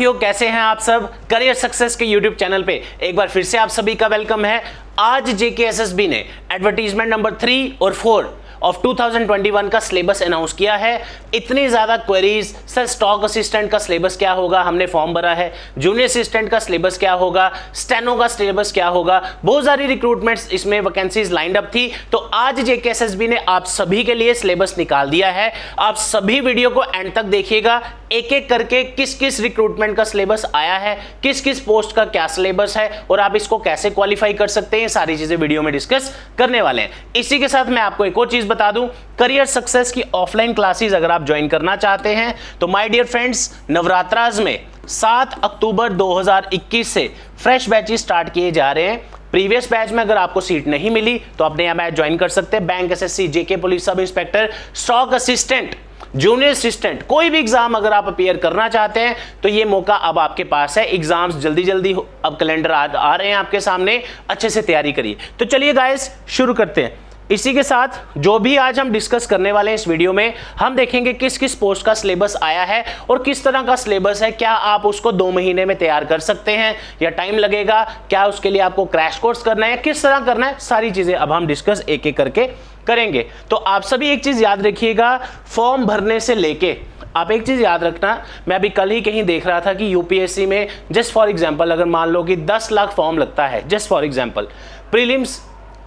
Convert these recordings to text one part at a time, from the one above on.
साथियों, कैसे हैं आप सब। करियर सक्सेस के यूट्यूब चैनल पे एक बार फिर से आप सभी का वेलकम है। आज जेकेएसएसबी ने एडवर्टीजमेंट नंबर 3 और 4 ऑफ 2021 का सिलेबस अनाउंस किया है। इतनी ज़्यादा क्वेरीज, सर स्टॉक असिस्टेंट का सिलेबस क्या होगा, हमने फॉर्म भरा है, जूनियर असिस्टेंट का सिलेबस क्या होगा, स्टेनो का सिलेबस क्या होगा, बहुत सारी रिक्रूटमेंट्स इसमें वैकेंसीज लाइंड अप थी। तो आज जेकेएसएसबी ने आप सभी के लिए सिलेबस निकाल दिया है। आप सभी वीडियो को एंड तक देखिएगा, एक एक करके किस किस रिक्रूटमेंट का सिलेबस आया है, किस किस पोस्ट का क्या सिलेबस है और आप इसको कैसे क्वालिफाई कर सकते हैं, सारी चीजें वीडियो में डिस्कस करने वाले हैं। इसी के साथ मैं आपको एक और चीज बता दूं, करियर सक्सेस की ऑफलाइन क्लासेस अगर आप ज्वाइन करना चाहते हैं तो माय डियर फ्रेंड्स, नवरात्राज में 7 अक्टूबर 2021 से फ्रेश बैचेस स्टार्ट किए जा रहे हैं। प्रीवियस बैच में अगर आपको सीट नहीं मिली तो आप नया बैच ज्वाइन कर सकते हैं। बैंक एसएससी, जेके police sub inspector, stock assistant, junior assistant, कोई भी एग्जाम अगर आप अपीयर करना चाहते हैं तो ये मौका अब आपके पास है। एग्जाम्स जल्दी जल्दी अब कैलेंडर आ रहे हैं आपके सामने, अच्छे से तैयारी करिए। तो चलिए गाइस शुरू करते हैं। इसी के साथ जो भी आज हम डिस्कस करने वाले हैं इस वीडियो में, हम देखेंगे किस किस पोस्ट का सिलेबस आया है और किस तरह का सिलेबस है। क्या आप उसको 2 महीने में तैयार कर सकते हैं या टाइम लगेगा, क्या उसके लिए आपको क्रैश कोर्स करना है, किस तरह करना है, सारी चीजें अब हम डिस्कस एक एक करके करेंगे। तो आप सभी एक चीज याद रखिएगा, फॉर्म भरने से लेके आप एक चीज याद रखना, मैं अभी कल ही कहीं देख रहा था कि यूपीएससी में जस्ट फॉर एग्जांपल अगर मान लो कि 10 लाख फॉर्म लगता है, जस्ट फॉर एग्जांपल प्रीलिम्स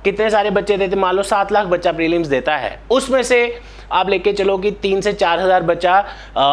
कितने सारे बच्चे देते, मान लो 7 लाख बच्चा प्रीलिम्स देता है, उसमें से आप लेके चलो कि 3 से 4 हज़ार बच्चा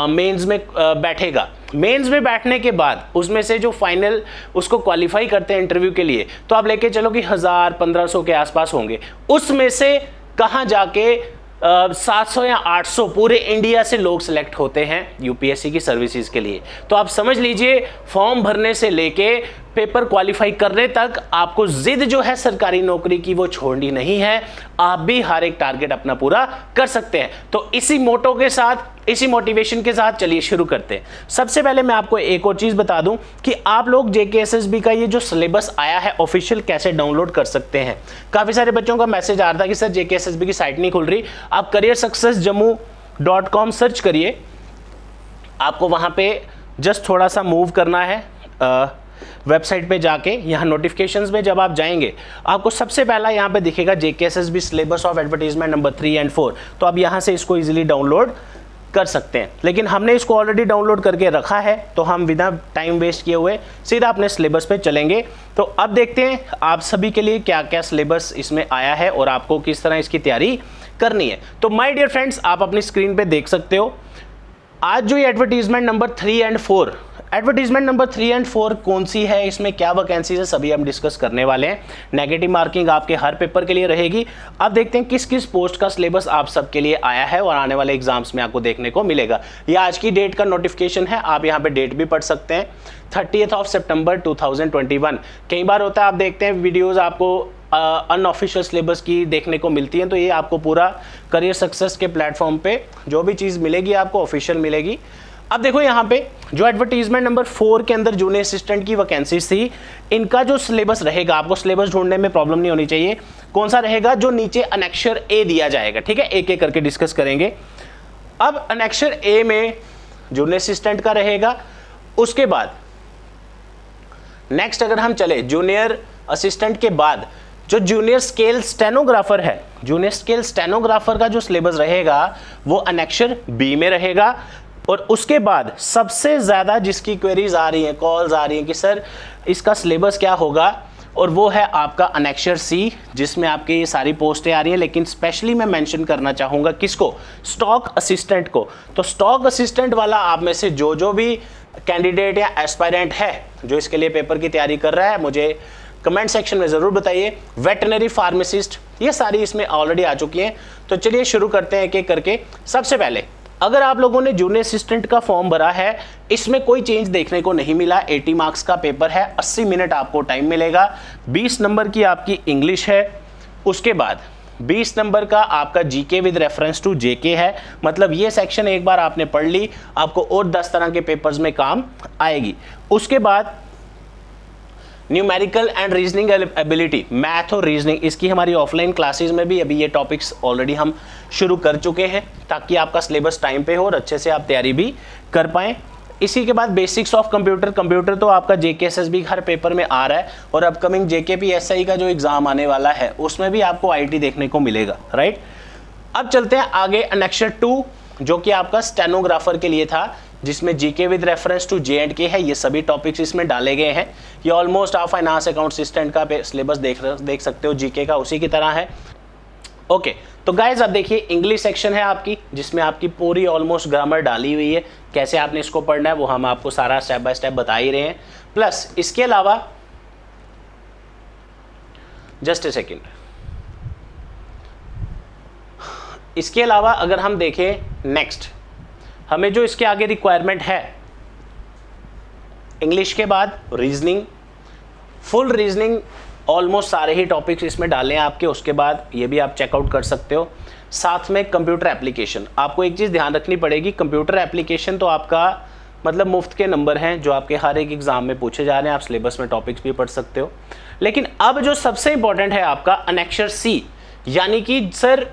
मेंस में बैठेगा। मेंस में बैठने के बाद उसमें से जो फाइनल उसको क्वालिफाई करते हैं इंटरव्यू के लिए, तो आप लेके चलो कि 1000-1500 के आसपास होंगे। उसमें से कहाँ जाके 700 या 800 पूरे इंडिया से लोग सिलेक्ट होते हैं यूपीएससी की सर्विसेज के लिए। तो आप समझ लीजिए, फॉर्म भरने से लेके पेपर क्वालिफाई करने तक आपको जिद जो है सरकारी नौकरी की वो छोड़नी नहीं है। आप भी हर एक टारगेट अपना पूरा कर सकते हैं। तो इसी मोटो के साथ, इसी मोटिवेशन के साथ चलिए शुरू करते हैं। सबसे पहले मैं आपको एक और चीज बता दूं कि आप लोग जेकेएसएसबी का ये जो सिलेबस आया है ऑफिशियल कैसे डाउनलोड कर सकते हैं। काफी सारे बच्चों का मैसेज आ रहा था कि सर जेकेएसएसबी की साइट नहीं खुल रही। आप careersuccessjammu.com सर्च करिए, आपको वहां पे जस्ट थोड़ा सा मूव करना है वेबसाइट पे जाके। यहाँ नोटिफिकेशंस में जब आप जाएंगे आपको सबसे पहला यहाँ पे दिखेगा JKSSB syllabus of advertisement number 3 और 4। तो आप यहाँ से इसको इजीली डाउनलोड कर सकते हैं, लेकिन हमने इसको ऑलरेडी डाउनलोड करके रखा है तो हम बिना टाइम वेस्ट किए हुए सीधा अपने सिलेबस पे चलेंगे। तो अब देखते हैं आप सभी के लिए क्या क्या सिलेबस इसमें आया है और आपको किस तरह इसकी तैयारी करनी है। तो माय डियर फ्रेंड्स, आप अपनी स्क्रीन पे देख सकते हो आज जो ये एडवर्टीजमेंट नंबर 3 और 4, एडवर्टीजमेंट नंबर 3 और 4 कौन सी है, इसमें क्या वैकेंसीज है, सभी हम डिस्कस करने वाले हैं। नेगेटिव मार्किंग आपके हर पेपर के लिए रहेगी। अब देखते हैं किस किस पोस्ट का सिलेबस आप सबके लिए आया है और आने वाले एग्जाम्स में आपको देखने को मिलेगा। ये आज की डेट का नोटिफिकेशन है, आप यहाँ पे डेट भी पढ़ सकते हैं, 30 सितंबर 2021। कई बार होता है आप देखते हैं वीडियोज़ आपको अनऑफिशियल सिलेबस की देखने को मिलती हैं, तो ये आपको पूरा करियर सक्सेस के प्लेटफॉर्म पे जो भी चीज़ मिलेगी आपको ऑफिशियल मिलेगी। अब देखो यहाँ पे जो एडवर्टीजमेंट नंबर 4 के अंदर जूनियर असिस्टेंट की वैकेंसीज थी, इनका जो सिलेबस रहेगा, आपको सिलेबस ढूंढने में प्रॉब्लम नहीं होनी चाहिए। कौन सा रहेगा, जो नीचे अनेक्शर ए दिया जाएगा, ठीक है, एक एक करके डिस्कस करेंगे। अब अनेक्शर ए में जूनियर असिस्टेंट का रहेगा। उसके बाद नेक्स्ट अगर हम चले जूनियर असिस्टेंट के बाद जो जूनियर स्केल स्टेनोग्राफर है, जूनियर स्केल स्टेनोग्राफर का जो सिलेबस रहेगा वो अनेक्शर बी में रहेगा। और उसके बाद सबसे ज्यादा जिसकी क्वेरीज आ रही हैं, कॉल्स आ रही हैं कि सर इसका सिलेबस क्या होगा, और वो है आपका अनेक्शर सी, जिसमें आपकी ये सारी पोस्टें आ रही हैं। लेकिन स्पेशली मैं मेंशन करना चाहूँगा किसको, स्टॉक असिस्टेंट को। तो स्टॉक असिस्टेंट वाला आप में से जो भी कैंडिडेट या एस्पायरेंट है जो इसके लिए पेपर की तैयारी कर रहा है, मुझे कमेंट सेक्शन में ज़रूर बताइए। वेटनरी फार्मासिस्ट, ये सारी इसमें ऑलरेडी आ चुकी हैं। तो चलिए शुरू करते हैं एक एक करके। सबसे पहले अगर आप लोगों ने जूनियर असिस्टेंट का फॉर्म भरा है, इसमें कोई चेंज देखने को नहीं मिला। 80 मार्क्स का पेपर है, 80 मिनट आपको टाइम मिलेगा। 20 नंबर की आपकी इंग्लिश है। उसके बाद 20 नंबर का आपका GK with reference to JK है। मतलब ये सेक्शन एक बार आपने पढ़ ली, आपको और 10 तरह के पेपर्स में काम आएगी। उसके बाद numerical and reasoning ability, math और रीजनिंग, इसकी हमारी ऑफलाइन क्लासेस में भी अभी ये टॉपिक्स ऑलरेडी हम शुरू कर चुके हैं, ताकि आपका सिलेबस टाइम पे हो और अच्छे से आप तैयारी भी कर पाएँ। इसी के बाद बेसिक्स ऑफ कंप्यूटर। कंप्यूटर तो आपका JKSSB हर पेपर में आ रहा है, और अपकमिंग JKPSI का जो एग्जाम आने वाला है उसमें भी आपको IT देखने को मिलेगा, राइट। अब चलते हैं आगे, अनेक्सर 2 जो कि आपका स्टेनोग्राफर के लिए था, जिसमें GK with reference to J&K है। ये सभी टॉपिक्स इसमें डाले गए हैं। ये ऑलमोस्ट आप फाइनेंस अकाउंट असिस्टेंट का सिलेबस देख सकते हो, जीके का उसी की तरह है। ओके, तो गाइज अब देखिए इंग्लिश सेक्शन है आपकी, जिसमें आपकी पूरी ऑलमोस्ट ग्रामर डाली हुई है। कैसे आपने इसको पढ़ना है वो हम आपको सारा स्टेप बाय स्टेप बता ही रहे हैं। प्लस इसके अलावा जस्ट ए सेकेंड, इसके अलावा अगर हम देखें नेक्स्ट, हमें जो इसके आगे रिक्वायरमेंट है, इंग्लिश के बाद रीजनिंग, फुल रीजनिंग ऑलमोस्ट सारे ही टॉपिक्स इसमें डाले हैं आपके। उसके बाद ये भी आप चेकआउट कर सकते हो। साथ में कंप्यूटर एप्लीकेशन, आपको एक चीज़ ध्यान रखनी पड़ेगी, कंप्यूटर एप्लीकेशन तो आपका मतलब मुफ्त के नंबर हैं जो आपके हर एक एग्जाम में पूछे जा रहे हैं। आप सिलेबस में टॉपिक्स भी पढ़ सकते हो। लेकिन अब जो सबसे इंपॉर्टेंट है आपका अनेक्सर C, यानी कि सर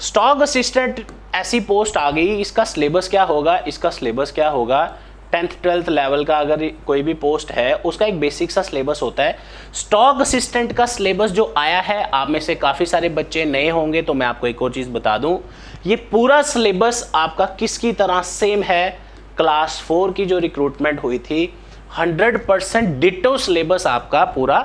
स्टॉक असिस्टेंट ऐसी पोस्ट आ गई, इसका सिलेबस क्या होगा, इसका सिलेबस क्या होगा। 10th 12th लेवल का अगर कोई भी पोस्ट है उसका एक बेसिक सा सिलेबस होता है। स्टॉक असिस्टेंट का सिलेबस जो आया है, आप में से काफ़ी सारे बच्चे नए होंगे, तो मैं आपको एक और चीज़ बता दूं, ये पूरा सिलेबस आपका किसकी तरह सेम है, क्लास 4 की जो रिक्रूटमेंट हुई थी 100% डिटो सिलेबस आपका पूरा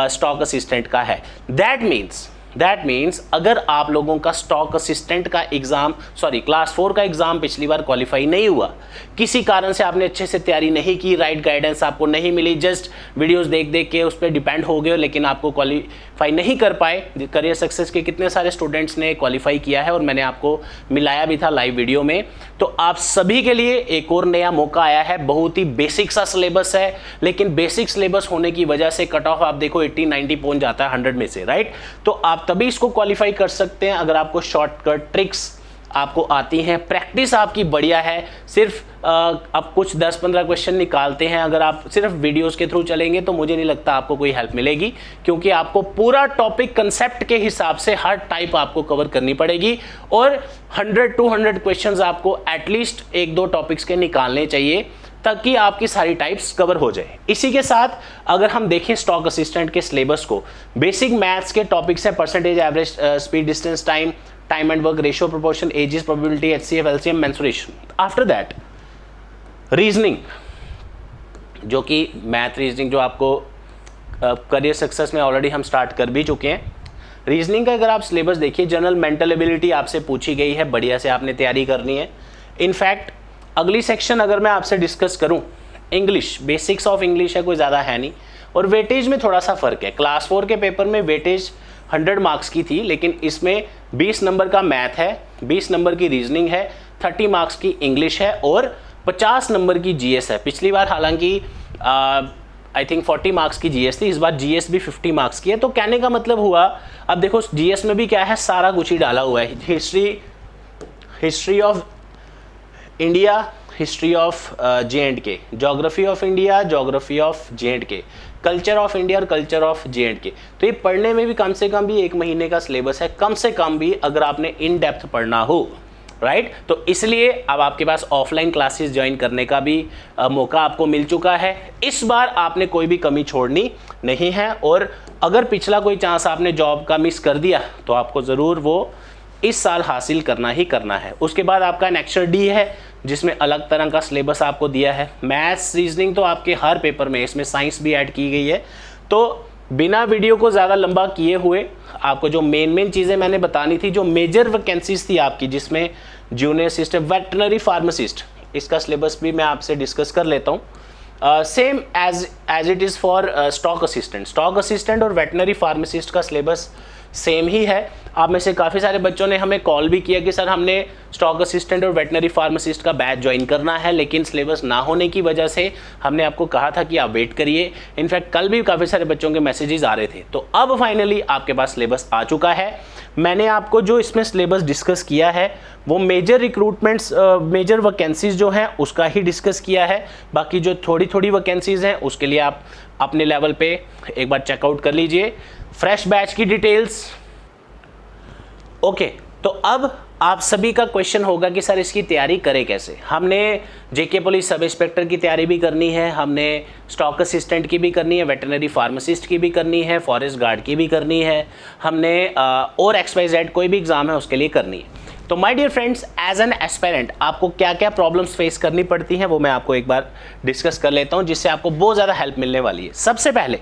स्टॉक असिस्टेंट का है। दैट मीन्स अगर आप लोगों का स्टॉक असिस्टेंट का एग्जाम, क्लास 4 का एग्जाम पिछली बार क्वालिफाई नहीं हुआ, किसी कारण से आपने अच्छे से तैयारी नहीं की, राइट गाइडेंस आपको नहीं मिली, जस्ट वीडियोस देख के उस पर डिपेंड हो गए, लेकिन आपको क्वालिफाई नहीं कर पाए। करियर सक्सेस के कितने सारे स्टूडेंट्स ने क्वालिफाई किया है और मैंने आपको मिलाया भी था लाइव वीडियो में। तो आप सभी के लिए एक और नया मौका आया है। बहुत ही बेसिक सा सिलेबस है, लेकिन बेसिक सिलेबस होने की वजह से कट ऑफ आप देखो 80-90 पहुंच जाता है 100 में से, राइट। तो आप तभी इसको क्वालिफाई कर सकते हैं अगर आपको शॉर्टकट ट्रिक्स आपको आती हैं, प्रैक्टिस आपकी बढ़िया है। सिर्फ आप कुछ 10-15 क्वेश्चन निकालते हैं, अगर आप सिर्फ वीडियोस के थ्रू चलेंगे तो मुझे नहीं लगता आपको कोई हेल्प मिलेगी, क्योंकि आपको पूरा टॉपिक कंसेप्ट के हिसाब से हर टाइप आपको कवर करनी पड़ेगी, और 100-200 क्वेश्चंस आपको एटलीस्ट 1-2 टॉपिक्स के निकालने चाहिए ताकि आपकी सारी टाइप्स कवर हो जाए। इसी के साथ अगर हम देखें स्टॉक असिस्टेंट के सिलेबस को, बेसिक मैथ्स के टॉपिक्स है, percentage, average, speed, distance, time and work, ratio, proportion, ages, probability, HCF, LCM, mensuration. After that reasoning, जो कि मैथ रीजनिंग जो आपको करियर सक्सेस में ऑलरेडी हम स्टार्ट कर भी चुके हैं। रीजनिंग का अगर आप सिलेबस देखिए, जनरल मेंटल एबिलिटी आपसे पूछी गई है, बढ़िया से आपने तैयारी करनी है। इनफैक्ट अगली सेक्शन अगर मैं आपसे डिस्कस करूं, इंग्लिश, बेसिक्स ऑफ इंग्लिश है, कोई ज़्यादा है नहीं, और वेटेज में थोड़ा सा फ़र्क है। क्लास 4 के पेपर में वेटेज 100 मार्क्स की थी, लेकिन इसमें 20 नंबर का मैथ है, 20 नंबर की रीजनिंग है, 30 मार्क्स की इंग्लिश है और 50 नंबर की GS है। पिछली बार हालांकि आई थिंक 40 मार्क्स की GS थी, इस बार GS भी 50 मार्क्स की है। तो कहने का मतलब हुआ, अब देखो GS में भी क्या है, सारा कुछ ही डाला हुआ है, history of India, history of J&K, geography of India, geography of J&K, culture of India और कल्चर ऑफ J&K। तो ये पढ़ने में भी कम से कम भी 1 महीने का सिलेबस है, कम से कम भी, अगर आपने इन डेप्थ पढ़ना हो, राइट। तो इसलिए अब आपके पास ऑफलाइन क्लासेस ज्वाइन करने का भी मौका आपको मिल चुका है। इस बार आपने कोई भी कमी छोड़नी नहीं है, और अगर पिछला कोई चांस आपने जॉब का मिस कर दिया तो आपको ज़रूर वो इस साल हासिल करना ही करना है। उसके बाद आपका अनेक्सर D है, जिसमें अलग तरह का सिलेबस आपको दिया है। मैथ्स, रीजनिंग तो आपके हर पेपर में, इसमें साइंस भी ऐड की गई है। तो बिना वीडियो को ज़्यादा लंबा किए हुए आपको जो मेन चीज़ें मैंने बतानी थी, जो मेजर वैकेंसीज थी आपकी, जिसमें जूनियर असिस्टेंट, वेटरनरी फार्मासिस्ट, इसका सिलेबस भी मैं आपसे डिस्कस कर लेता हूँ। Same as it is for stock assistant और वेटरनरी फार्मासिस्ट का सिलेबस सेम ही है। आप में से काफ़ी सारे बच्चों ने हमें कॉल भी किया कि सर हमने स्टॉक असिस्टेंट और वेटनरी फार्मासिस्ट का बैच ज्वाइन करना है, लेकिन सिलेबस ना होने की वजह से हमने आपको कहा था कि आप वेट करिए। इनफैक्ट कल भी काफ़ी सारे बच्चों के मैसेजेस आ रहे थे। तो अब फाइनली आपके पास सिलेबस आ चुका है। मैंने आपको जो इसमें सिलेबस डिस्कस किया है वो मेजर रिक्रूटमेंट्स, मेजर वैकेंसीज जो हैं उसका ही डिस्कस किया है। बाकी जो थोड़ी वैकेंसीज हैं उसके लिए आप अपने लेवल पे एक बार चेकआउट कर लीजिए। फ्रेश बैच की डिटेल्स, ओके। तो अब आप सभी का क्वेश्चन होगा कि सर इसकी तैयारी करें कैसे। हमने जेके पुलिस सब इंस्पेक्टर की तैयारी भी करनी है, हमने स्टॉक असिस्टेंट की भी करनी है, वेटरनरी फार्मासिस्ट की भी करनी है, फॉरेस्ट गार्ड की भी करनी है, हमने और XYZ कोई भी एग्ज़ाम है उसके लिए करनी है। तो my dear friends, as an aspirant आपको क्या क्या प्रॉब्लम्स फेस करनी पड़ती हैं वो मैं आपको एक बार डिस्कस कर लेता हूं, जिससे आपको बहुत ज़्यादा हेल्प मिलने वाली है।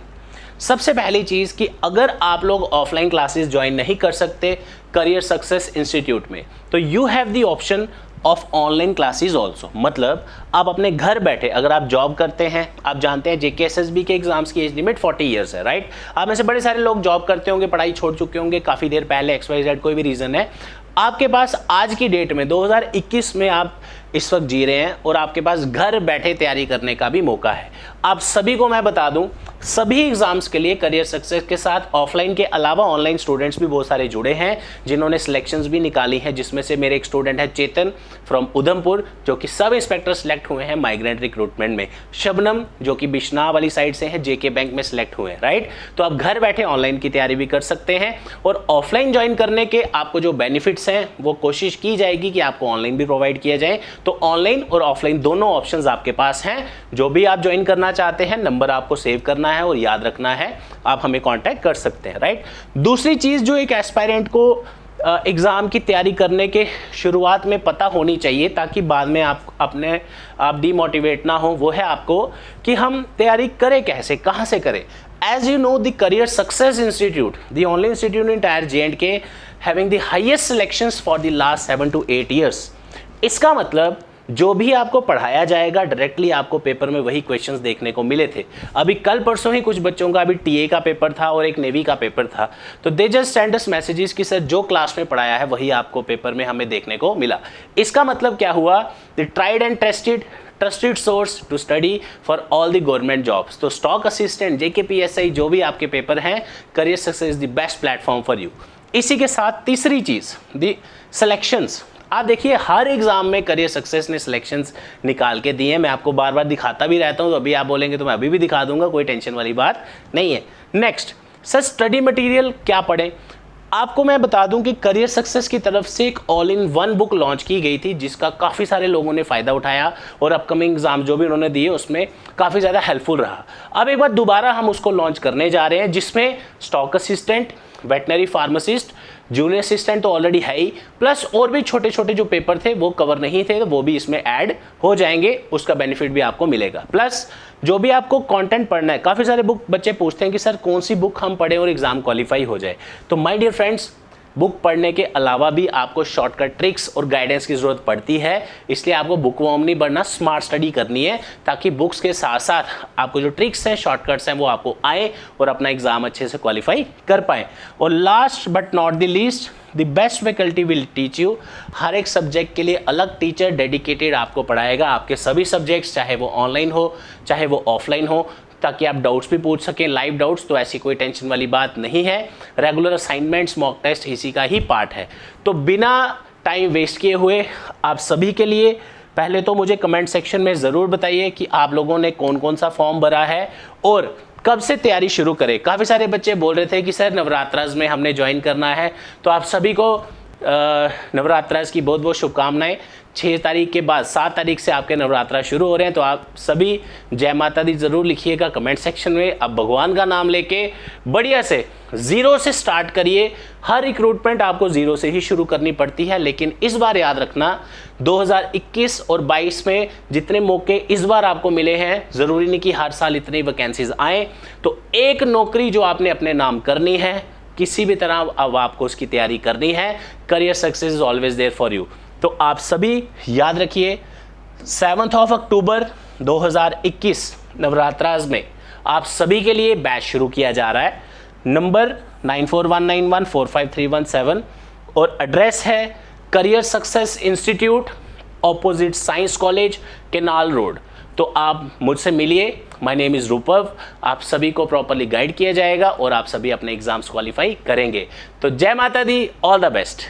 सबसे पहली चीज़ कि अगर आप लोग ऑफलाइन क्लासेस ज्वाइन नहीं कर सकते करियर सक्सेस इंस्टीट्यूट में, तो you have the option of online classes also. मतलब आप अपने घर बैठे, अगर आप जॉब करते हैं, आप जानते हैं JKSSB के एग्जाम्स की एज लिमिट 40 ईयर्स है, राइट। आप में से बड़े सारे लोग जॉब करते होंगे, पढ़ाई छोड़ चुके होंगे काफ़ी देर पहले, XYZ कोई भी रीज़न है। आपके पास आज की डेट में 2021 में आप इस वक्त जी रहे हैं और आपके पास घर बैठे तैयारी करने का भी मौका है। आप सभी को मैं बता दूं, सभी एग्जाम्स के लिए करियर सक्सेस के साथ ऑफलाइन के अलावा ऑनलाइन स्टूडेंट्स भी बहुत सारे जुड़े हैं, जिन्होंने सिलेक्शंस भी निकाली हैं, जिसमें से मेरे एक स्टूडेंट है चेतन फ्रॉम उधमपुर, जो कि सब इंस्पेक्टर सेलेक्ट हुए हैं माइग्रेंट रिक्रूटमेंट में। शबनम जो कि बिश्नाह वाली साइड से हैं, JK बैंक में सिलेक्ट हुए हैं, राइट। तो आप घर बैठे ऑनलाइन की तैयारी भी कर सकते हैं और ऑफलाइन ज्वाइन करने के आपको जो बेनिफिट्स हैं वो कोशिश की जाएगी कि आपको ऑनलाइन भी प्रोवाइड किया जाए। तो ऑनलाइन और ऑफलाइन दोनों ऑप्शंस आपके पास हैं। जो भी आप ज्वाइन करना चाहते हैं, नंबर आपको सेव करना है और याद रखना है, आप हमें कांटेक्ट कर सकते हैं, राइट। दूसरी चीज़ जो एक एस्पायरेंट को एग्ज़ाम की तैयारी करने के शुरुआत में पता होनी चाहिए, ताकि बाद में आप डीमोटिवेट ना हो, वो है आपको कि हम तैयारी करें कैसे, कहाँ से करें। As you know, the Career Success Institute, the only institute in entire J&K having the highest selections for the last 7 to 8 years. इसका मतलब जो भी आपको पढ़ाया जाएगा डायरेक्टली आपको पेपर में वही क्वेश्चंस देखने को मिले थे। अभी कल परसों ही कुछ बच्चों का अभी TA का पेपर था और एक नेवी का पेपर था, तो they just send us messages कि सर जो क्लास में पढ़ाया है वही आपको पेपर में हमें देखने को मिला। इसका मतलब क्या हुआ, the tried and trusted source to study for all the government jobs. तो स्टॉक असिस्टेंट, JK PSI जो भी आपके पेपर हैं, career success is the best platform for you. इसी के साथ तीसरी चीज़, द सिलेक्शंस। आप देखिए हर एग्जाम में करियर सक्सेस ने सिलेक्शंस निकाल के दिए हैं, मैं आपको बार बार दिखाता भी रहता हूं, तो अभी आप बोलेंगे तो मैं अभी भी दिखा दूंगा, कोई टेंशन वाली बात नहीं है। नेक्स्ट, सर स्टडी मटेरियल क्या पढ़ें। आपको मैं बता दूं कि करियर सक्सेस की तरफ से एक all in one book launch की गई थी, जिसका काफ़ी सारे लोगों ने फ़ायदा उठाया और अपकमिंग एग्जाम जो भी उन्होंने दिए उसमें काफ़ी ज़्यादा हेल्पफुल रहा। अब एक बार दोबारा हम उसको लॉन्च करने जा रहे हैं, जिसमें stock assistant, veterinary pharmacist, junior assistant तो ऑलरेडी है ही, प्लस और भी छोटे छोटे जो पेपर थे वो कवर नहीं थे, तो वो भी इसमें ऐड हो जाएंगे, उसका बेनिफिट भी आपको मिलेगा। प्लस जो भी आपको कंटेंट पढ़ना है, काफ़ी सारे बुक बच्चे पूछते हैं कि सर कौन सी बुक हम पढ़ें और एग्ज़ाम क्वालिफाई हो जाए। तो माय डियर फ्रेंड्स, बुक पढ़ने के अलावा भी आपको शॉर्टकट ट्रिक्स और गाइडेंस की ज़रूरत पड़ती है, इसलिए आपको बुक वॉर्म नहीं बनना, स्मार्ट स्टडी करनी है, ताकि बुक्स के साथ साथ आपको जो ट्रिक्स हैं, शॉर्टकट्स हैं, वो आपको आए और अपना एग्ज़ाम अच्छे से क्वालिफाई कर पाएँ। और last but not the least, the best faculty will teach you. हर एक सब्जेक्ट के लिए अलग टीचर डेडिकेटेड आपको पढ़ाएगा, आपके सभी सब्जेक्ट्स, चाहे वो ऑनलाइन हो चाहे वो ऑफलाइन हो, ताकि आप डाउट्स भी पूछ सकें, लाइव डाउट्स। तो ऐसी कोई टेंशन वाली बात नहीं है। रेगुलर असाइनमेंट्स, मॉक टेस्ट इसी का ही पार्ट है। तो बिना टाइम वेस्ट किए हुए आप सभी के लिए पहले तो मुझे कमेंट सेक्शन में ज़रूर बताइए कि आप लोगों ने कौन कौन सा फॉर्म भरा है और कब से तैयारी शुरू करें। काफ़ी सारे बच्चे बोल रहे थे कि सर नवरात्रास में हमने ज्वाइन करना है, तो आप सभी को नवरात्रास की बहुत बहुत शुभकामनाएं। 6 तारीख के बाद 7 तारीख से आपके नवरात्रा शुरू हो रहे हैं, तो आप सभी जय माता दी ज़रूर लिखिएगा कमेंट सेक्शन में। अब भगवान का नाम लेके बढ़िया से ज़ीरो से स्टार्ट करिए। हर रिक्रूटमेंट आपको ज़ीरो से ही शुरू करनी पड़ती है, लेकिन इस बार याद रखना 2021 और 22 में जितने मौके इस बार आपको मिले हैं, ज़रूरी नहीं कि हर साल इतनी वैकेंसीज आएँ। तो एक नौकरी जो आपने अपने नाम करनी है, किसी भी तरह अब आपको उसकी तैयारी करनी है। Career success is always there for you. तो आप सभी याद रखिए 7 अक्टूबर 2021 नवरात्रास में आप सभी के लिए बैच शुरू किया जा रहा है। नंबर 9419145317 और एड्रेस है career success institute, opposite science college, canal road. तो आप मुझसे मिलिए, माय नेम इज़ रूपव। आप सभी को प्रॉपरली गाइड किया जाएगा और आप सभी अपने एग्जाम्स क्वालिफाई करेंगे। तो जय माता दी, ऑल द बेस्ट।